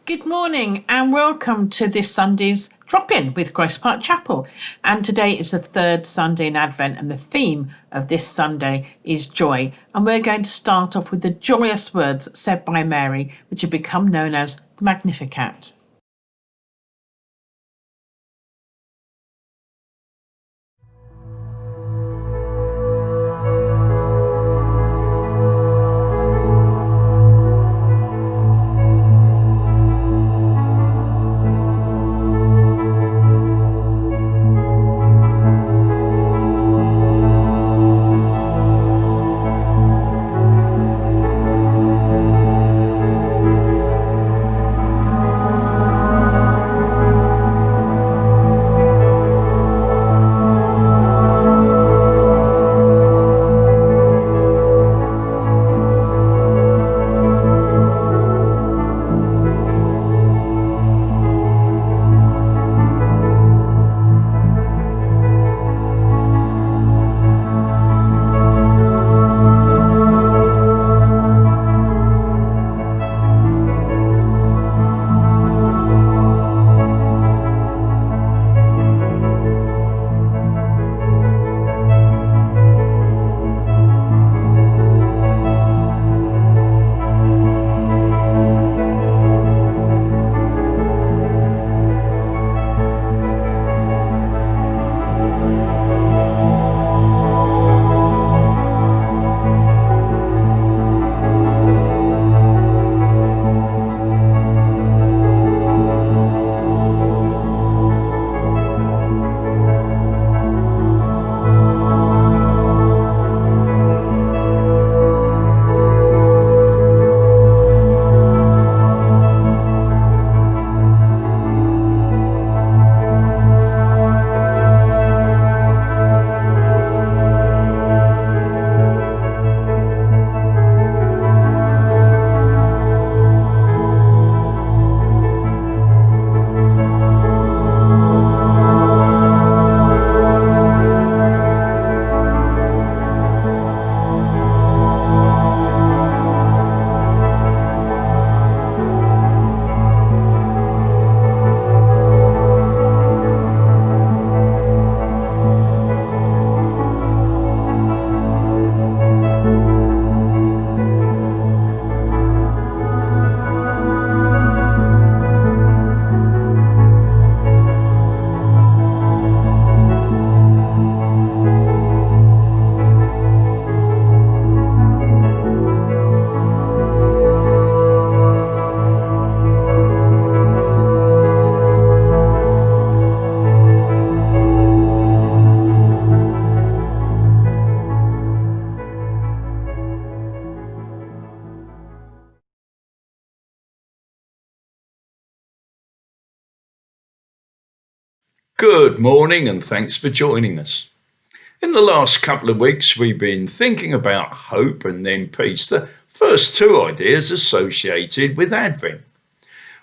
Good morning and welcome to this Sunday's drop-in with Croes-y-Parc Chapel. And today is the third Sunday in Advent, and the theme of this Sunday is joy. And we're going to start off with the joyous words said by Mary, which have become known as the Magnificat. Good morning and thanks for joining us. In the last couple of weeks, we've been thinking about hope and then peace, the first two ideas associated with Advent.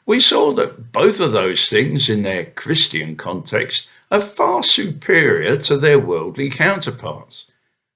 We saw that both of those things in their Christian context are far superior to their worldly counterparts.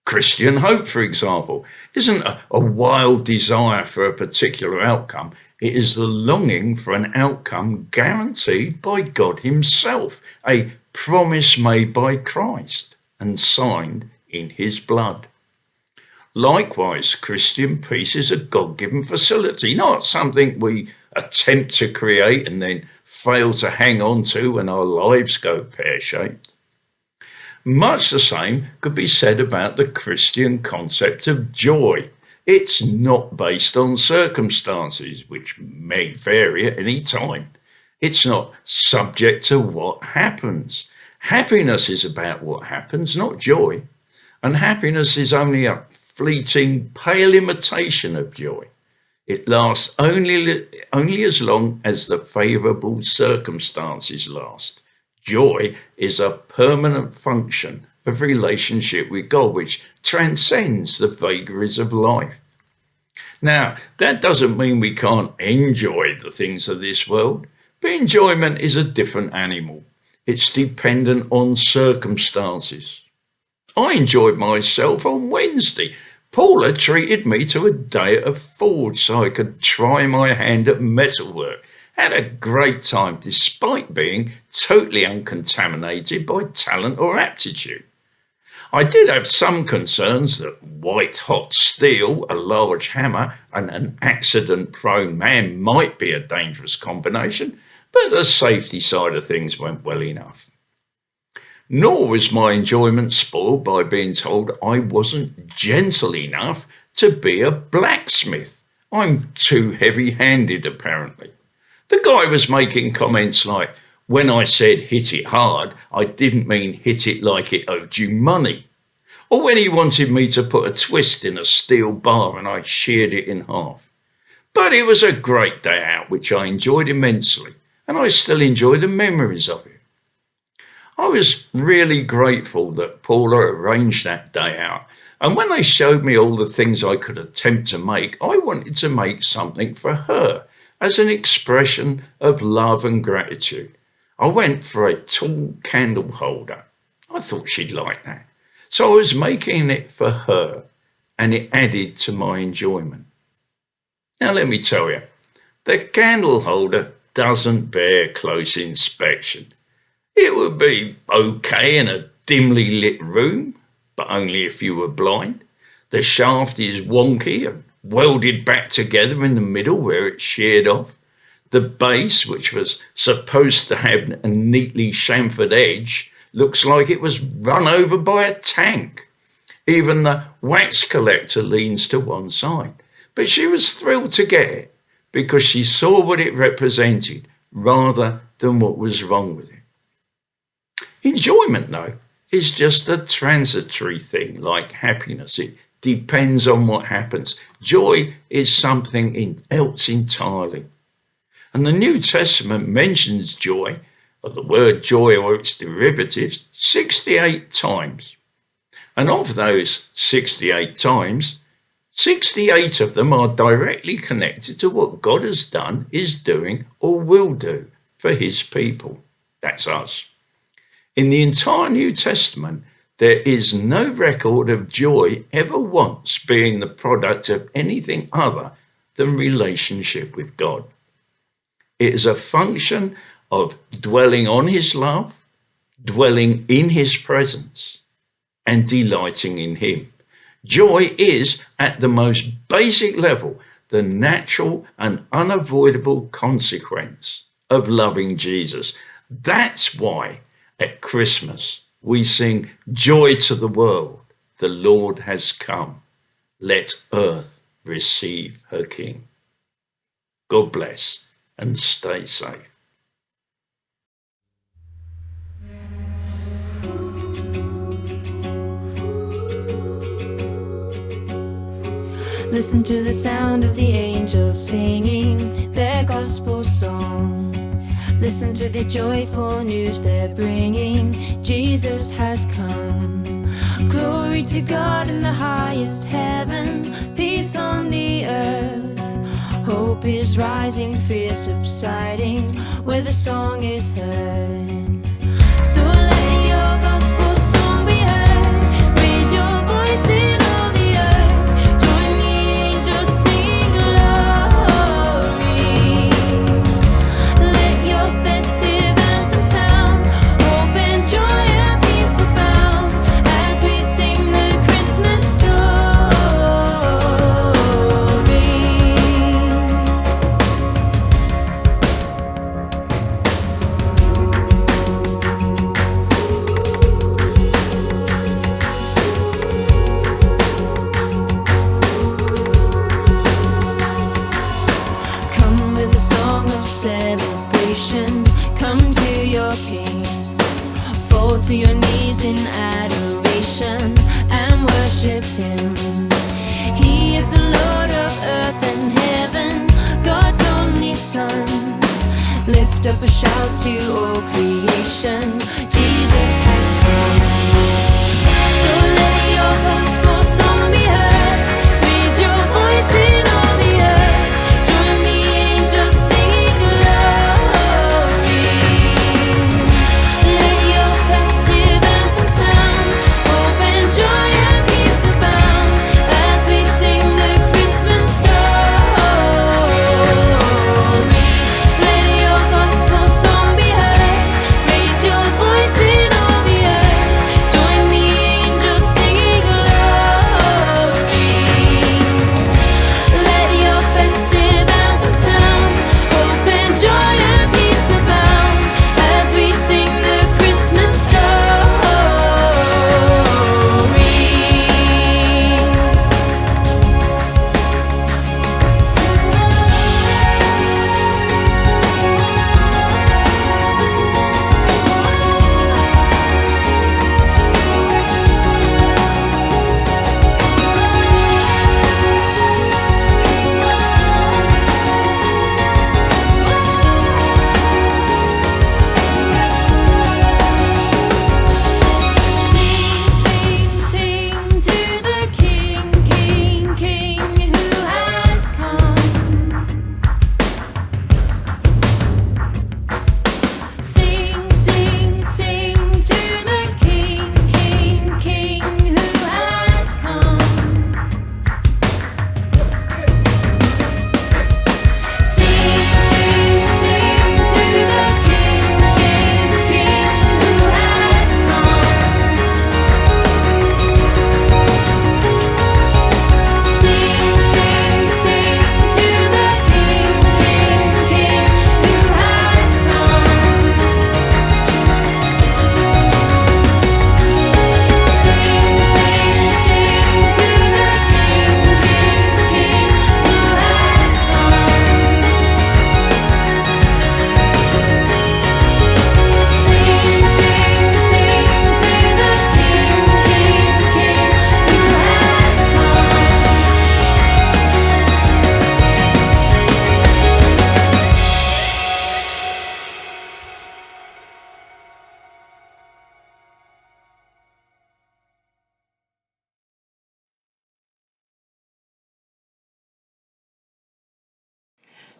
Christian hope, for example, isn't a wild desire for a particular outcome. It is the longing for an outcome guaranteed by God Himself, a promise made by Christ and signed in His blood. Likewise, Christian peace is a God-given facility, not something we attempt to create and then fail to hang on to when our lives go pear-shaped. Much the same could be said about the Christian concept of joy. It's not based on circumstances, which may vary at any time. It's not subject to what happens. Happiness is about what happens, not joy. And happiness is only a fleeting, pale imitation of joy. It lasts only as long as the favourable circumstances last. Joy is a permanent function of relationship with God, which transcends the vagaries of life. Now, that doesn't mean we can't enjoy the things of this world, but enjoyment is a different animal. It's dependent on circumstances. I enjoyed myself on Wednesday, Paula treated me to a day at a forge so I could try my hand at metalwork. Had a great time despite being totally uncontaminated by talent or aptitude. I did have some concerns that white-hot steel, a large hammer, and an accident-prone man might be a dangerous combination, but the safety side of things went well enough. Nor was my enjoyment spoiled by being told I wasn't gentle enough to be a blacksmith. I'm too heavy-handed, apparently. The guy was making comments like, when I said hit it hard, I didn't mean hit it like it owed you money. Or when he wanted me to put a twist in a steel bar and I sheared it in half. But it was a great day out, which I enjoyed immensely, and I still enjoy the memories of it. I was really grateful that Paula arranged that day out, and when they showed me all the things I could attempt to make, I wanted to make something for her as an expression of love and gratitude. I went for a tall candle holder. I thought she'd like that. So I was making it for her, and it added to my enjoyment. Now let me tell you, the candle holder doesn't bear close inspection. It would be okay in a dimly lit room, but only if you were blind. The shaft is wonky and welded back together in the middle where it sheared off. The base, which was supposed to have a neatly chamfered edge, looks like it was run over by a tank. Even the wax collector leans to one side. But she was thrilled to get it because she saw what it represented rather than what was wrong with it. Enjoyment, though, is just a transitory thing like happiness. It depends on what happens. Joy is something else entirely. And the New Testament mentions joy, or the word joy or its derivatives, 68 times. And of those 68 times, 68 of them are directly connected to what God has done, is doing, or will do for his people. That's us. In the entire New Testament, there is no record of joy ever once being the product of anything other than relationship with God. It is a function of dwelling on his love, dwelling in his presence, and delighting in him. Joy is, at the most basic level, the natural and unavoidable consequence of loving Jesus. That's why at Christmas we sing, "Joy to the world, the Lord has come. Let earth receive her King." God bless and stay safe. Listen to the sound of the angels singing their gospel song. Listen to the joyful news they're bringing. Jesus has come. Glory to God in the highest heaven, peace on the earth. Hope is rising, fear subsiding, where the song is heard. So let your gospel song be heard. Raise your voice in all the earth. Join the angels sing glory. Let your festive anthem sound. Hope and joy and peace abound as we sing the Christmas story. Come with a song of celebration. Come to your King. Fall to your knees in adoration and worship him. He is the Lord of earth and heaven, God's only Son. Lift up a shout to all creation. Jesus has come. So let your gospel song be heard. Raise your voice in all the earth. Join the angels singing glory. Let your festive anthem sound. Hope and joy and peace abound as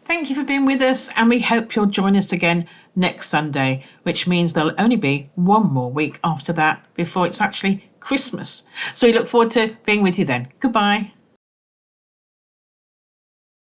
Thank you for being with us, and we hope you'll join us again next Sunday, which means there'll only be one more week after that before it's actually Christmas. So we look forward to being with you then. Goodbye.